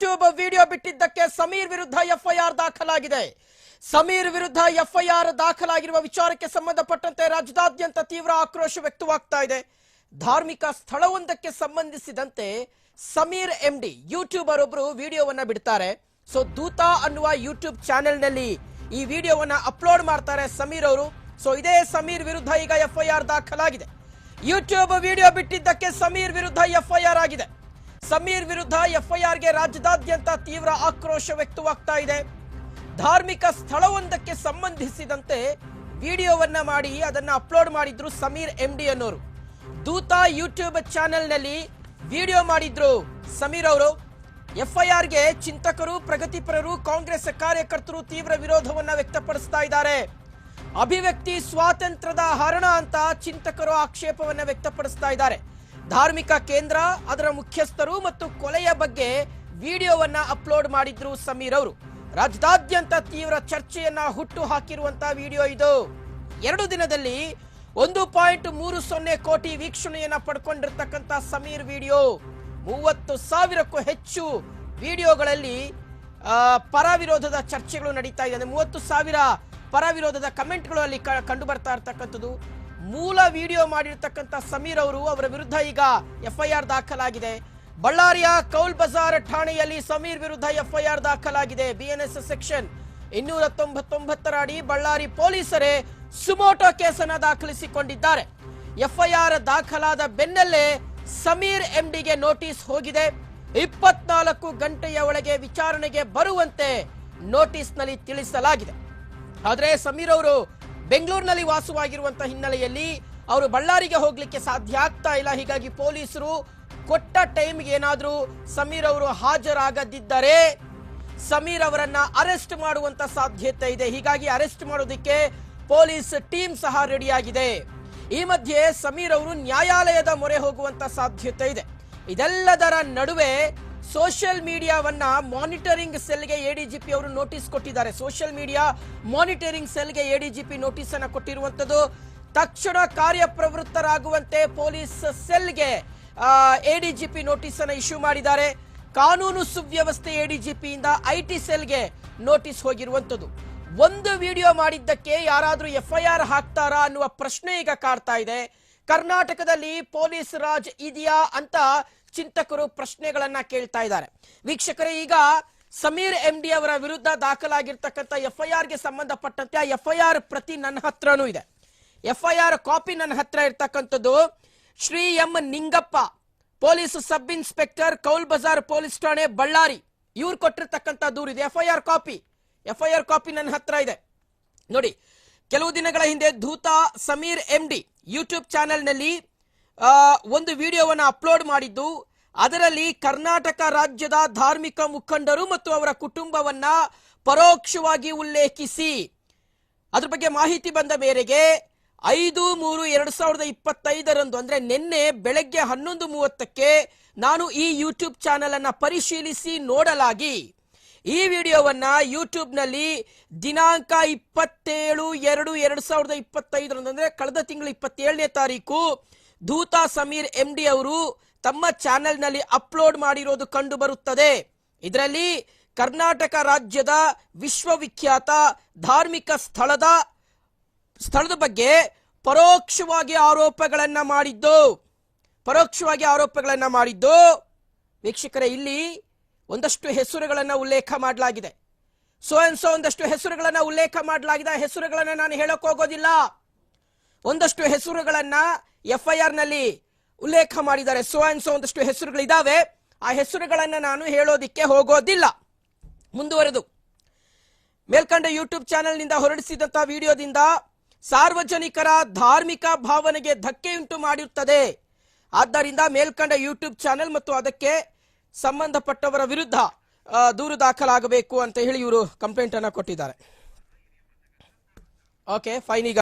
YouTube video ಬಿಟ್ಟಿದ್ದಕ್ಕೆ Sameer ವಿರುದ್ಧ FIR ದಾಖಲಾಗಿದೆ. ಸಮೀರ್ ವಿರುದ್ಧ ಎಫ್ಐಆರ್ ದಾಖಲಾಗಿರುವ ವಿಚಾರಕ್ಕೆ ಸಂಬಂಧಪಟ್ಟಂತೆ ರಾಜ್ಯದಾದ್ಯಂತ ತೀವ್ರ ಆಕ್ರೋಶ ವ್ಯಕ್ತವಾಗ್ತಾ ಇದೆ. ಧಾರ್ಮಿಕ ಸ್ಥಳವೊಂದಕ್ಕೆ ಸಂಬಂಧಿಸಿದಂತೆ ಸಮೀರ್ ಎಂಡಿ ಯೂಟ್ಯೂಬರ್ ಒಬ್ಬರು ವಿಡಿಯೋವನ್ನ ಬಿಡ್ತಾರೆ. ಸೊ ದೂತ ಅನ್ನುವ ಯೂಟ್ಯೂಬ್ ಚಾನೆಲ್ ನಲ್ಲಿ ಈ ವಿಡಿಯೋವನ್ನ ಅಪ್ಲೋಡ್ ಮಾಡ್ತಾರೆ ಸಮೀರ್ ಅವರು. ಸೊ ಇದೇ ಸಮೀರ್ ವಿರುದ್ಧ ಈಗ ಎಫ್ಐಆರ್ ದಾಖಲಾಗಿದೆ. ಯೂಟ್ಯೂಬ್ ವಿಡಿಯೋ ಬಿಟ್ಟಿದ್ದಕ್ಕೆ ಸಮೀರ್ ವಿರುದ್ಧ ಎಫ್ಐಆರ್ ಆಗಿದೆ. ಸಮೀರ್ ವಿರುದ್ಧ ಎಫ್ಐಆರ್ಗೆ ರಾಜ್ಯದಾದ್ಯಂತ ತೀವ್ರ ಆಕ್ರೋಶ ವ್ಯಕ್ತವಾಗ್ತಾ ಇದೆ. ಧಾರ್ಮಿಕ ಸ್ಥಳವೊಂದಕ್ಕೆ ಸಂಬಂಧಿಸಿದಂತೆ ವಿಡಿಯೋವನ್ನ ಮಾಡಿ ಅದನ್ನ ಅಪ್ಲೋಡ್ ಮಾಡಿದ್ರು ಸಮೀರ್ ಎಂಡಿ ಅನ್ನೋರು. ದೂತ ಯೂಟ್ಯೂಬ್ ಚಾನೆಲ್ ನಲ್ಲಿ ವಿಡಿಯೋ ಮಾಡಿದ್ರು ಸಮೀರ್ ಅವರು. ಎಫ್ಐಆರ್ಗೆ ಚಿಂತಕರು, ಪ್ರಗತಿಪರರು, ಕಾಂಗ್ರೆಸ್ ಕಾರ್ಯಕರ್ತರು ತೀವ್ರ ವಿರೋಧವನ್ನ ವ್ಯಕ್ತಪಡಿಸ್ತಾ ಇದ್ದಾರೆ. ಅಭಿವ್ಯಕ್ತಿ ಸ್ವಾತಂತ್ರ್ಯದ ಹರಣ ಅಂತ ಚಿಂತಕರು ಆಕ್ಷೇಪವನ್ನ ವ್ಯಕ್ತಪಡಿಸ್ತಾ ಇದ್ದಾರೆ. ಧಾರ್ಮಿಕ ಕೇಂದ್ರ, ಅದರ ಮುಖ್ಯಸ್ಥರು ಮತ್ತು ಕೊಲೆಯ ಬಗ್ಗೆ ವಿಡಿಯೋವನ್ನ ಅಪ್ಲೋಡ್ ಮಾಡಿದ್ರು ಸಮೀರ್ ಅವರು. ರಾಜ್ಯದಾದ್ಯಂತ ತೀವ್ರ ಚರ್ಚೆಯನ್ನ ಹುಟ್ಟು ಹಾಕಿರುವಂತಹ ವಿಡಿಯೋ ಇದು. 2 ದಿನದಲ್ಲಿ 1.30 ಕೋಟಿ ವೀಕ್ಷಣೆಯನ್ನ ಪಡ್ಕೊಂಡಿರ್ತಕ್ಕಂಥ ಸಮೀರ್ ವಿಡಿಯೋ 30,000ಕ್ಕೂ ಹೆಚ್ಚು ವಿಡಿಯೋಗಳಲ್ಲಿ ಪರ ವಿರೋಧದ ಚರ್ಚೆಗಳು ನಡೀತಾ ಇದೆ. 30,000 ಪರ ವಿರೋಧದ ಕಮೆಂಟ್ಗಳು ಅಲ್ಲಿ ಕಂಡು ಬರ್ತಾ ಇರ್ತಕ್ಕಂಥದ್ದು. ಮೂಲ ವಿಡಿಯೋ ಮಾಡಿರ್ತಕ್ಕಂಥ ಸಮೀರ್ ಅವರು, ಅವರ ವಿರುದ್ಧ ಈಗ ಎಫ್ಐಆರ್ ದಾಖಲಾಗಿದೆ. ಬಳ್ಳಾರಿಯ ಕೌಲ್ ಬಜಾರ್ ಠಾಣೆಯಲ್ಲಿ ಸಮೀರ್ ವಿರುದ್ಧ ಎಫ್ಐಆರ್ ದಾಖಲಾಗಿದೆ. ಬಿಎನ್ಎಸ್ ಸೆಕ್ಷನ್ 299 ಅಡಿ ಬಳ್ಳಾರಿ ಪೊಲೀಸರೇ ಸುಮೋಟೋ ಕೇಸನ್ನ ದಾಖಲಿಸಿಕೊಂಡಿದ್ದಾರೆ. ಎಫ್ಐಆರ್ ದಾಖಲಾದ ಬೆನ್ನಲ್ಲೇ ಸಮೀರ್ ಎಂಡಿಗೆ ನೋಟಿಸ್ ಹೋಗಿದೆ. 24 ಗಂಟೆಯ ಒಳಗೆ ವಿಚಾರಣೆಗೆ ಬರುವಂತೆ ನೋಟಿಸ್ ನಲ್ಲಿ ತಿಳಿಸಲಾಗಿದೆ. ಆದರೆ ಸಮೀರ್ ಅವರು ಬೆಂಗಳೂರಿನಲ್ಲಿ ವಾಸವಾಗಿರುವಂತಹ ಹಿನ್ನೆಲೆಯಲ್ಲಿ ಅವರು ಬಳ್ಳಾರಿಗೆ ಹೋಗ್ಲಿಕ್ಕೆ ಸಾಧ್ಯ ಆಗ್ತಾ ಇಲ್ಲ. ಹೀಗಾಗಿ ಪೊಲೀಸರು ಕೊಟ್ಟ ಟೈಮ್ಗೆ ಏನಾದ್ರೂ ಸಮೀರ್ ಅವರು ಹಾಜರಾಗದಿದ್ದರೆ ಸಮೀರ್ ಅವರನ್ನ ಅರೆಸ್ಟ್ ಮಾಡುವಂತ ಸಾಧ್ಯತೆ ಇದೆ. ಹೀಗಾಗಿ ಅರೆಸ್ಟ್ ಮಾಡೋದಕ್ಕೆ ಪೊಲೀಸ್ ಟೀಮ್ ಸಹ ರೆಡಿಯಾಗಿದೆ. ಈ ಮಧ್ಯೆ ಸಮೀರ್ ಅವರು ನ್ಯಾಯಾಲಯದ ಮೊರೆ ಹೋಗುವಂತ ಸಾಧ್ಯತೆ ಇದೆ. ಇದೆಲ್ಲದರ ನಡುವೆ ಸೋಷಿಯಲ್ ಮೀಡಿಯಾವನ್ನ ಮಾನಿಟರಿಂಗ್ ಸೆಲ್ಗೆ ಎಡಿಜಿಪಿ ಅವರು ನೋಟಿಸ್ ಕೊಟ್ಟಿದ್ದಾರೆ. ಸೋಷಿಯಲ್ ಮೀಡಿಯಾ ಮಾನಿಟರಿಂಗ್ ಸೆಲ್ಗೆ ಎಡಿಜಿಪಿ ನೋಟಿಸ್ ಅನ್ನು ಕೊಟ್ಟಿರುವಂತದ್ದು. ತಕ್ಷಣ ಕಾರ್ಯಪ್ರವೃತ್ತರಾಗುವಂತೆ ಪೊಲೀಸ್ ಸೆಲ್ಗೆ ಎಡಿಜಿಪಿ ನೋಟಿಸ್ ಅನ್ನು ಇಶ್ಯೂ ಮಾಡಿದ್ದಾರೆ. ಕಾನೂನು ಸುವ್ಯವಸ್ಥೆ ಎಡಿಜಿಪಿಯಿಂದ ಐಟಿ ಸೆಲ್ಗೆ ನೋಟಿಸ್ ಹೋಗಿರುವಂತದ್ದು. ಒಂದು ವಿಡಿಯೋ ಮಾಡಿದ್ದಕ್ಕೆ ಯಾರಾದ್ರೂ ಎಫ್ಐಆರ್ ಹಾಕ್ತಾರಾ ಅನ್ನುವ ಪ್ರಶ್ನೆ ಈಗ ಕಾಡ್ತಾ ಇದೆ. ಕರ್ನಾಟಕದಲ್ಲಿ ಪೊಲೀಸ್ ರಾಜ್ ಇದೆಯಾ ಅಂತ ಚಿಂತಕರು ಪ್ರಶ್ನೆಗಳನ್ನ ಕೇಳ್ತಾ ಇದ್ದಾರೆ. ವೀಕ್ಷಕರೇ, ಈಗ ಸಮೀರ್ ಎಂಡಿ ಅವರ ವಿರುದ್ಧ ದಾಖಲಾಗಿರ್ತಕ್ಕಂಥ ಎಫ್ಐಆರ್ಗೆ ಸಂಬಂಧಪಟ್ಟಂತೆ ಆ ಎಫ್ಐಆರ್ ಪ್ರತಿ ನನ್ನ ಹತ್ರನೂ ಇದೆ. ಎಫ್ಐಆರ್ ಕಾಪಿ ನನ್ನ ಹತ್ರ ಇರ್ತಕ್ಕಂಥದ್ದು. Shri M Ningappa, police sub inspector, Kaul Bazaar police ಠಾಣೆ, ಬಳ್ಳಾರಿ, ಇವ್ರು ಕೊಟ್ಟಿರ್ತಕ್ಕಂಥ ದೂರು ಇದೆ. ಎಫ್ಐಆರ್ ಕಾಪಿ ನನ್ನ ಹತ್ರ ಇದೆ ನೋಡಿ. ಕೆಲವು ದಿನಗಳ ಹಿಂದೆ ಧೂತ ಸಮೀರ್ ಎಂಡಿ ಯೂಟ್ಯೂಬ್ ಚಾನೆಲ್ ನಲ್ಲಿ ಒಂದು ವಿಡಿಯೋವನ್ನ ಅಪ್ಲೋಡ್ ಮಾಡಿದ್ದು. ಅದರಲ್ಲಿ ಕರ್ನಾಟಕ ರಾಜ್ಯದ ಧಾರ್ಮಿಕ ಮುಖಂಡರು ಮತ್ತು ಅವರ ಕುಟುಂಬವನ್ನ ಪರೋಕ್ಷವಾಗಿ ಉಲ್ಲೇಖಿಸಿ ಅದ್ರ ಬಗ್ಗೆ ಮಾಹಿತಿ ಬಂದ ಮೇರೆಗೆ 5/3/2025 ಅಂದ್ರೆ ನಿನ್ನೆ ಬೆಳಗ್ಗೆ 11:30ಕ್ಕೆ ನಾನು ಈ ಯೂಟ್ಯೂಬ್ ಚಾನೆಲ್ ಅನ್ನ ಪರಿಶೀಲಿಸಿ ನೋಡಲಾಗಿ ಈ ವಿಡಿಯೋವನ್ನ ಯೂಟ್ಯೂಬ್ ನಲ್ಲಿ ದಿನಾಂಕ 27/2/2025 ಅಂದ್ರೆ ಕಳೆದ ತಿಂಗಳು 27ನೇ ತಾರೀಕು ಧೂತ ಸಮೀರ್ ಎಂಡಿ ಅವರು ತಮ್ಮ ಚಾನೆಲ್ ನಲ್ಲಿ ಅಪ್ಲೋಡ್ ಮಾಡಿರೋದು ಕಂಡು ಬರುತ್ತದೆ. ಇದರಲ್ಲಿ ಕರ್ನಾಟಕ ರಾಜ್ಯದ ವಿಶ್ವವಿಖ್ಯಾತ ಧಾರ್ಮಿಕ ಸ್ಥಳದ ಬಗ್ಗೆ ಪರೋಕ್ಷವಾಗಿ ಆರೋಪಗಳನ್ನ ಮಾಡಿದ್ದು. ವೀಕ್ಷಕರೇ, ಇಲ್ಲಿ ಒಂದಷ್ಟು ಹೆಸರುಗಳನ್ನ ಉಲ್ಲೇಖ ಮಾಡಲಾಗಿದೆ. ಒಂದಷ್ಟು ಹೆಸರುಗಳನ್ನ ಉಲ್ಲೇಖ ಮಾಡಲಾಗಿದೆ. ಹೆಸರುಗಳನ್ನ ನಾನು ಹೇಳಕ್ ಹೋಗೋದಿಲ್ಲ. ಒಂದಷ್ಟು ಹೆಸರುಗಳನ್ನ ಎಫ್ಐಆರ್ ನಲ್ಲಿ ಉಲ್ಲೇಖ ಮಾಡಿದ್ದಾರೆ. ಒಂದಷ್ಟು ಹೆಸರುಗಳಿದಾವೆ. ಆ ಹೆಸರುಗಳನ್ನ ನಾನು ಹೇಳೋದಿಕ್ಕೆ ಹೋಗೋದಿಲ್ಲ. ಮುಂದುವರೆದು ಮೇಲ್ಕಂಡ ಯೂಟ್ಯೂಬ್ ಚಾನೆಲ್ ನಿಂದ ಹೊರಡಿಸಿದಂತಹ ವಿಡಿಯೋದಿಂದ ಸಾರ್ವಜನಿಕರ ಧಾರ್ಮಿಕ ಭಾವನೆಗೆ ಧಕ್ಕೆಯುಂಟು ಮಾಡಿರುತ್ತದೆ. ಆದ್ದರಿಂದ ಮೇಲ್ಕಂಡ ಯೂಟ್ಯೂಬ್ ಚಾನೆಲ್ ಮತ್ತು ಅದಕ್ಕೆ ಸಂಬಂಧಪಟ್ಟವರ ವಿರುದ್ಧ ದೂರು ದಾಖಲಾಗಬೇಕು ಅಂತ ಹೇಳಿ ಇವರು ಕಂಪ್ಲೇಂಟ್ ಅನ್ನ ಕೊಟ್ಟಿದ್ದಾರೆ. Okay, fine. ಈಗ